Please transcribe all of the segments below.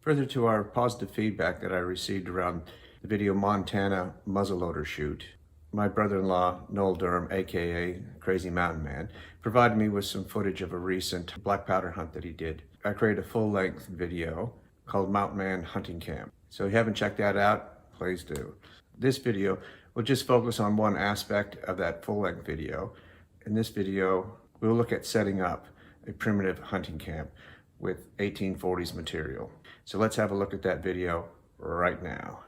Further to our positive feedback that I received around the video Montana muzzleloader shoot, my brother-in-law, Noel Durham, aka Crazy Mountain Man, provided me with some footage of a recent black powder hunt that he did. I created a full-length video called Mountain Man Hunting Camp. So if you haven't checked that out, please do. This video will just focus on one aspect of that full-length video. In this video, we'll look at setting up a primitive hunting camp with 1840s material. So let's have a look at that video right now.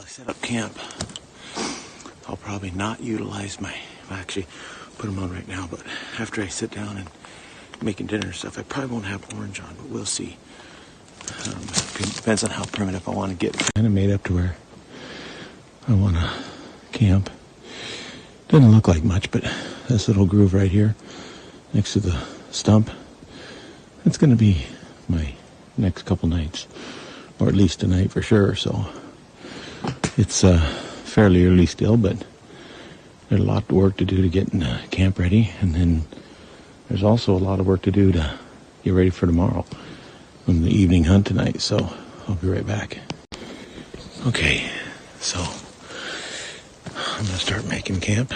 Set up camp. I'll probably not utilize I'll actually put them on right now, but after I sit down and making dinner and stuff, I probably won't have orange on, but we'll see. It depends on how primitive I want to get. Kind of made up to where I want to camp. Doesn't look like much, but this little groove right here next to the stump, that's going to be my next couple nights, or at least tonight for sure. So it's fairly early still, but there's a lot of work to do to get camp ready, and then there's also a lot of work to do to get ready for tomorrow on the evening hunt tonight. So I'll be right back. Okay, so I'm gonna start making camp,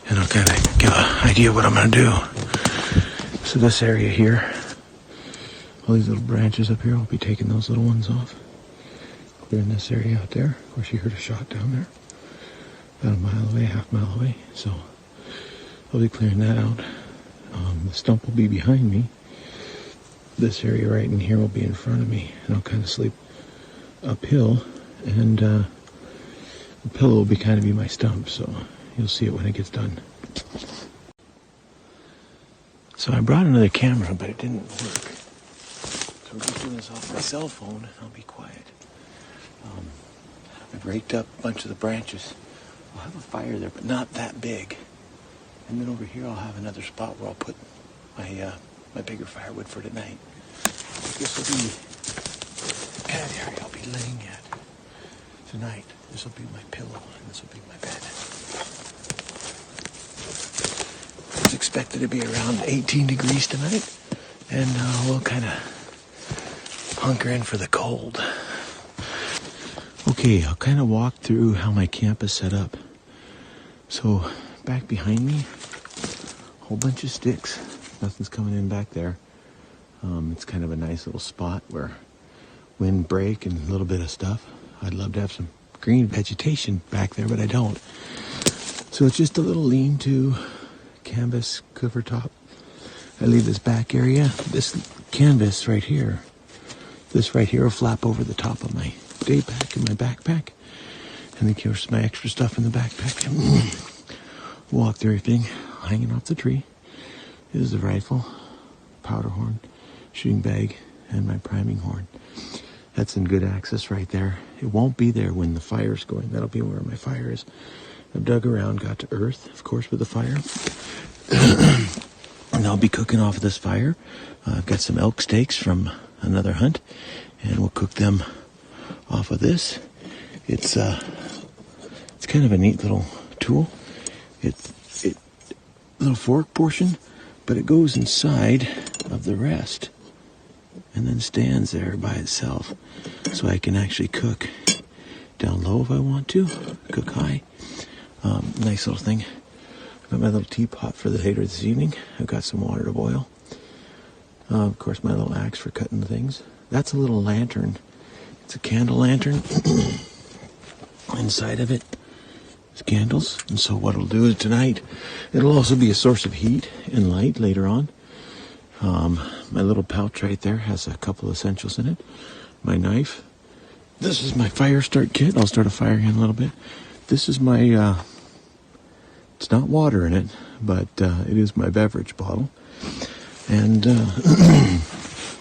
and I'll kind of get an idea of what I'm gonna do. So this area here, all these little branches up here, I'll be taking those little ones off. Clearing this area out there. Of course, you heard a shot down there, about a mile away, half mile away. So I'll be clearing that out. The stump will be behind me. This area right in here will be in front of me, and I'll kind of sleep uphill, and the pillow will kind of be my stump. So you'll see it when it gets done. So I brought another camera, but it didn't work. So I'm just doing this off my cell phone, and I'll be quiet. I've raked up a bunch of the branches. I'll have a fire there, but not that big. And then over here I'll have another spot where I'll put my bigger firewood for tonight. This will be the pad area I'll be laying at tonight. This will be my pillow, and this will be my bed. It's expected to be around 18 degrees tonight, and we'll kind of hunker in for the cold. Okay, I'll kind of walk through how my camp is set up. So back behind me, a whole bunch of sticks. Nothing's coming in back there. It's kind of a nice little spot where wind break and a little bit of stuff. I'd love to have some green vegetation back there, but I don't. So it's just a little lean-to canvas cover top. I leave this back area, this canvas right here. This right here will flap over the top of my day pack and my backpack. And then there's my extra stuff in the backpack. Walk through everything hanging off the tree. This is the rifle, powder horn, shooting bag and my priming horn. That's in good access right there. It won't be there when the fire's going. That'll be where my fire is. I've dug around, got to earth, of course, with the fire. And I'll be cooking off of this fire. I've got some elk steaks from another hunt, and we'll cook them off of this. It's kind of a neat little tool. It's a little fork portion, but it goes inside of the rest and then stands there by itself, so I can actually cook down low if I want to, cook high. Nice little thing. I've got my little teapot for the later this evening. I've got some water to boil. Of course, my little axe for cutting things. That's a little lantern. It's a candle lantern. Inside of it is candles. And so what it'll do is tonight, it'll also be a source of heat and light later on. My little pouch right there has a couple of essentials in it. My knife. This is my fire start kit. I'll start a fire here in a little bit. This is my, it's not water in it, but it is my beverage bottle. And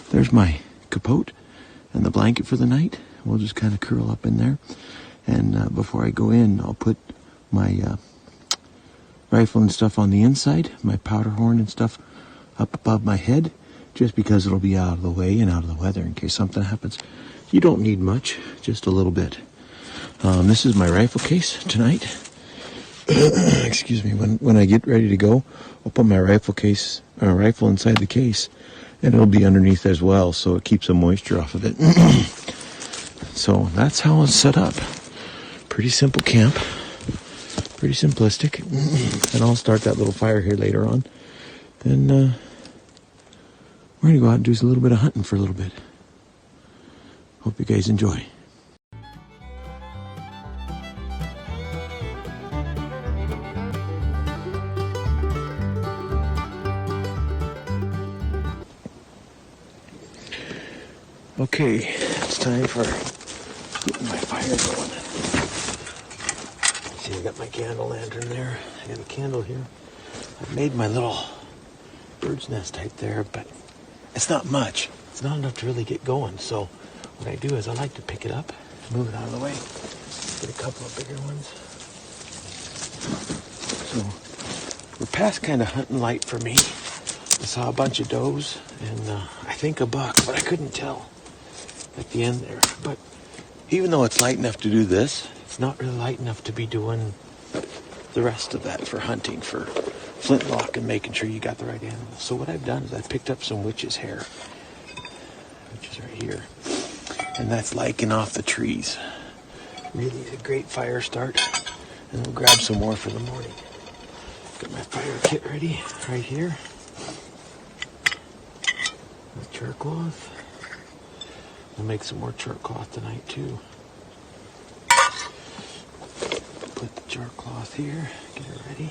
there's my capote and the blanket for the night. We'll just kind of curl up in there. And before I go in, I'll put my rifle and stuff on the inside, my powder horn and stuff up above my head, just because it'll be out of the way and out of the weather in case something happens. You don't need much, just a little bit. This is my rifle case tonight. Excuse me. When I get ready to go, I'll put my rifle inside the case, and it'll be underneath as well, so it keeps the moisture off of it. So that's how it's set up. Pretty simple camp. Pretty simplistic. And I'll start that little fire here later on. And we're going to go out and do a little bit of hunting for a little bit. Hope you guys enjoy. Okay, it's time for getting my fire going. See, I got my candle lantern there. I got a candle here. I've made my little bird's nest type there, but it's not much. It's not enough to really get going. So what I do is I like to pick it up, move it out of the way, get a couple of bigger ones. So we're past kind of hunting light for me. I saw a bunch of does and I think a buck, but I couldn't tell at the end there. But even though it's light enough to do this, it's not really light enough to be doing the rest of that for hunting, for flintlock and making sure you got the right animal. So what I've done is I picked up some witch's hair, which is right here, and that's lichen off the trees. Really a great fire start, and we'll grab some more for the morning. Got my fire kit ready right here. My char cloth. We'll make some more char cloth tonight too. Put the char cloth here, get it ready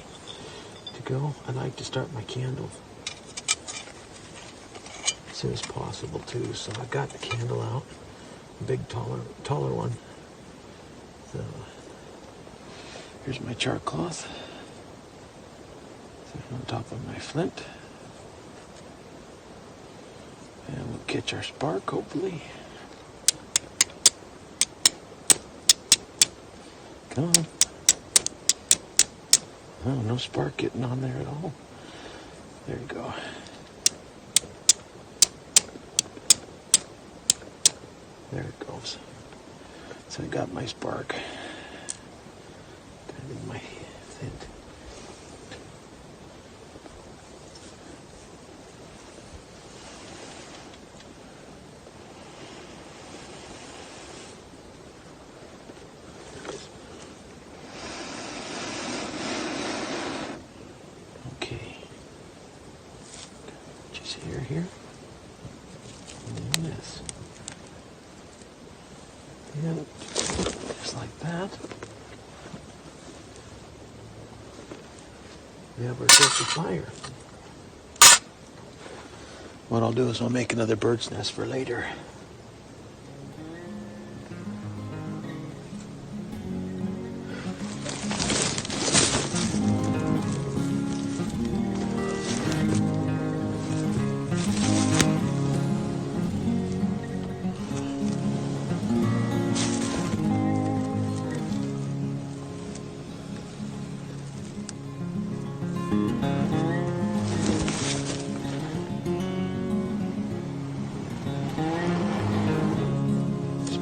to go. I like to start my candle as soon as possible too. So I've got the candle out, a big taller one. So here's my char cloth. Set it on top of my flint. And we'll catch our spark hopefully. Come on. Oh, no spark getting on there at all. There you go. There it goes. So I got my spark. Kind of in my flint. Here, and then this, and just like that. We have our source of fire. What I'll do is I'll make another bird's nest for later.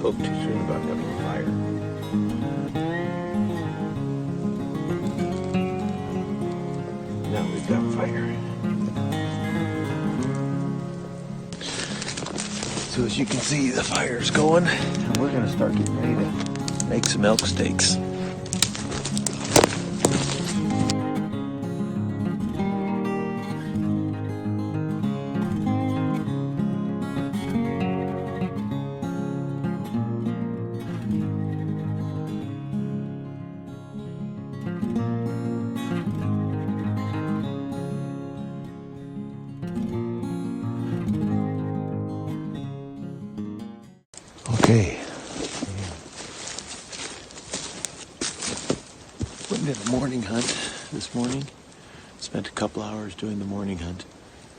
spoke too soon about having a fire. Now we've got fire. So as you can see, the fire's going, and we're gonna start getting ready to make some elk steaks. Okay. Went did a morning hunt this morning. Spent a couple hours doing the morning hunt.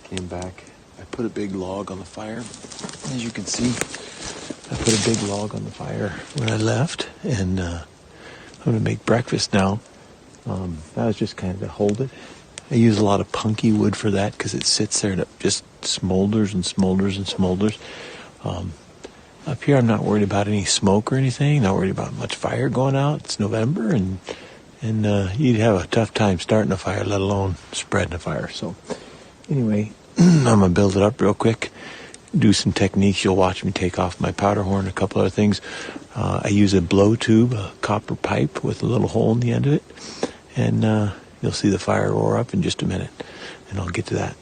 Came back. I put a big log on the fire. As you can see, I put a big log on the fire when I left, and I'm going to make breakfast now. That was just kind of to hold it. I use a lot of punky wood for that because it sits there and it just smolders and smolders and smolders. Up here, I'm not worried about any smoke or anything. Not worried about much fire going out. It's November, and you'd have a tough time starting a fire, let alone spreading a fire. So, anyway, I'm gonna build it up real quick. Do some techniques. You'll watch me take off my powder horn. A couple other things. I use a blow tube, a copper pipe with a little hole in the end of it, and you'll see the fire roar up in just a minute, and I'll get to that.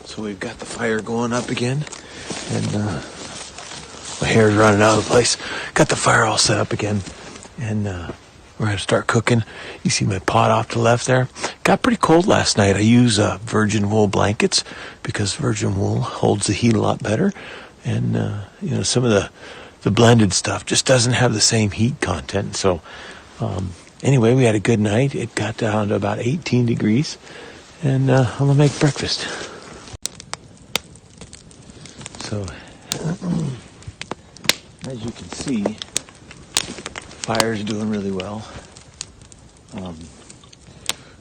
So we've got the fire going up again, and my hair's running out of the place. Got the fire all set up again, and we're gonna start cooking. You see my pot off to the left there. Got pretty cold last night. I use virgin wool blankets because virgin wool holds the heat a lot better, and some of the blended stuff just doesn't have the same heat content. So anyway, we had a good night. It got down to about 18 degrees, and I'm gonna make breakfast. So, as you can see, fire's doing really well.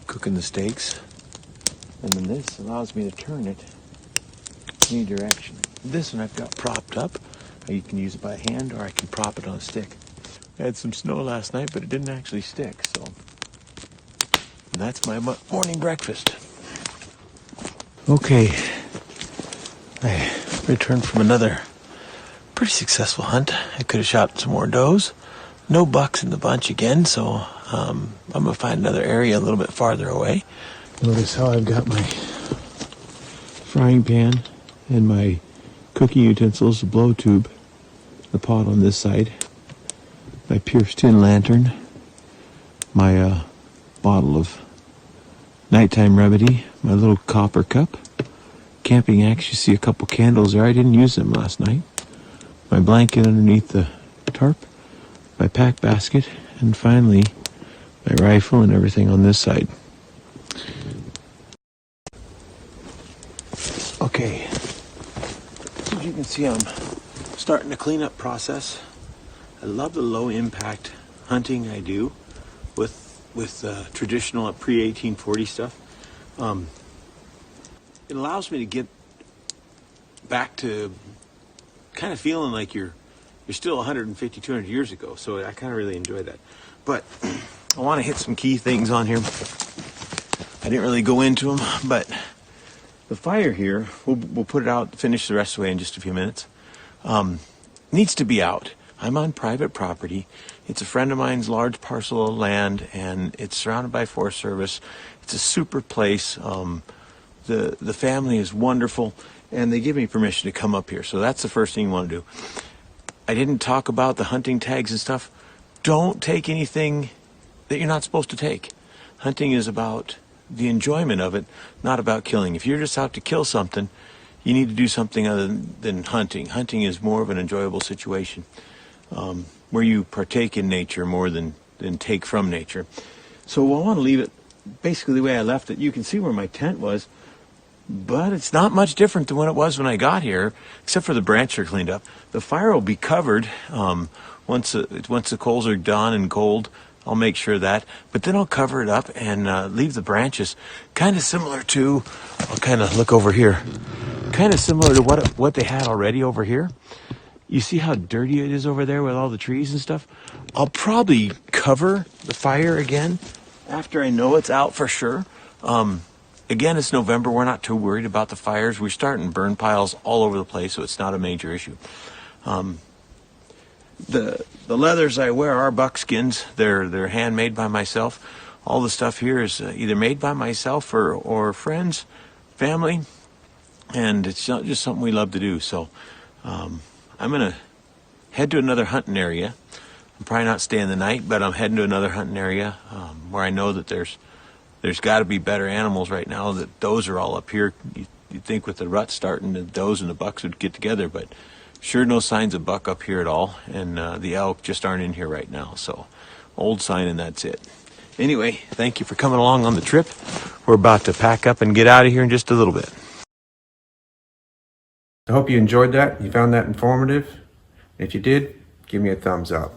Cooking the steaks. And then this allows me to turn it any direction. This one I've got propped up. You can use it by hand, or I can prop it on a stick. I had some snow last night, but it didn't actually stick, so. And that's my morning breakfast. Okay. I returned from another pretty successful hunt. I could have shot some more does. No bucks in the bunch again, so I'm going to find another area a little bit farther away. Notice how I've got my frying pan and my cooking utensils, the blow tube, the pot on this side, my pierced tin lantern, my bottle of nighttime remedy, my little copper cup, camping axe. You see a couple candles there. I didn't use them last night. My blanket underneath the tarp, my pack basket, and finally my rifle and everything on this side. Okay, as you can see, I'm starting the cleanup process. I love the low impact hunting I do with traditional pre-1840 stuff. It allows me to get back to kind of feeling like you're you're still 150, 200 years ago. So I kind of really enjoy that. But I want to hit some key things on here. I didn't really go into them, but the fire here, we'll put it out, finish the rest of the way in just a few minutes, needs to be out. I'm on private property. It's a friend of mine's large parcel of land, and it's surrounded by Forest Service. It's a super place. The family is wonderful, and they give me permission to come up here. So that's the first thing you want to do. I didn't talk about the hunting tags and stuff. Don't take anything that you're not supposed to take. Hunting is about the enjoyment of it, not about killing. If you're just out to kill something, you need to do something other than hunting. Hunting is more of an enjoyable situation, where you partake in nature more than take from nature. So I want to leave it basically the way I left it. You can see where my tent was, but it's not much different than what it was when I got here, except for the branches are cleaned up. The fire will be covered once the coals are done and cold. I'll make sure of that, but then I'll cover it up and leave the branches kind of similar to, I'll kind of look over here, kind of similar to what they had already over here. You see how dirty it is over there with all the trees and stuff? I'll probably cover the fire again after I know it's out for sure. Again, it's November. We're not too worried about the fires. We're starting burn piles all over the place, so it's not a major issue. The leathers I wear are buckskins. They're handmade by myself. All the stuff here is either made by myself or friends, family, and it's not just something we love to do. So I'm gonna head to another hunting area. I'm probably not staying the night, but I'm heading to another hunting area where I know that there's got to be better animals right now. That does are all up here. You'd think with the rut starting, the does and the bucks would get together, but sure no signs of buck up here at all, and the elk just aren't in here right now. So old sign, and that's it. Anyway, thank you for coming along on the trip. We're about to pack up and get out of here in just a little bit. I hope you enjoyed that. You found that informative. If you did, give me a thumbs up.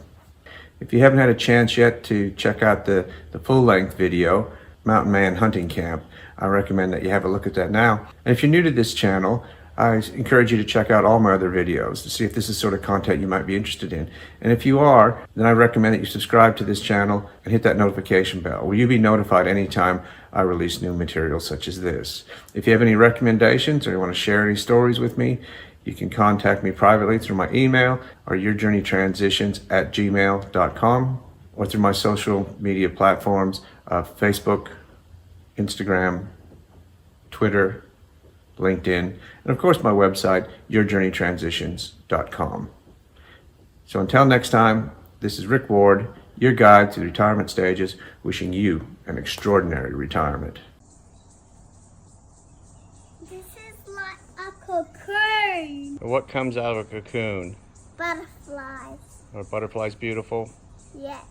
If you haven't had a chance yet to check out the full-length video, Mountain Man Hunting Camp, I recommend that you have a look at that now. And if you're new to this channel, I encourage you to check out all my other videos to see if this is sort of content you might be interested in. And if you are, then I recommend that you subscribe to this channel and hit that notification bell, where you'll be notified anytime I release new material such as this. If you have any recommendations or you want to share any stories with me, you can contact me privately through my email or yourjourneytransitions@gmail.com, or through my social media platforms of Facebook, Instagram, Twitter, LinkedIn, and of course my website, yourjourneytransitions.com. So until next time, this is Rick Ward, your guide to the retirement stages, wishing you an extraordinary retirement. This is like a cocoon. What comes out of a cocoon? Butterflies. Are butterflies beautiful? Yes.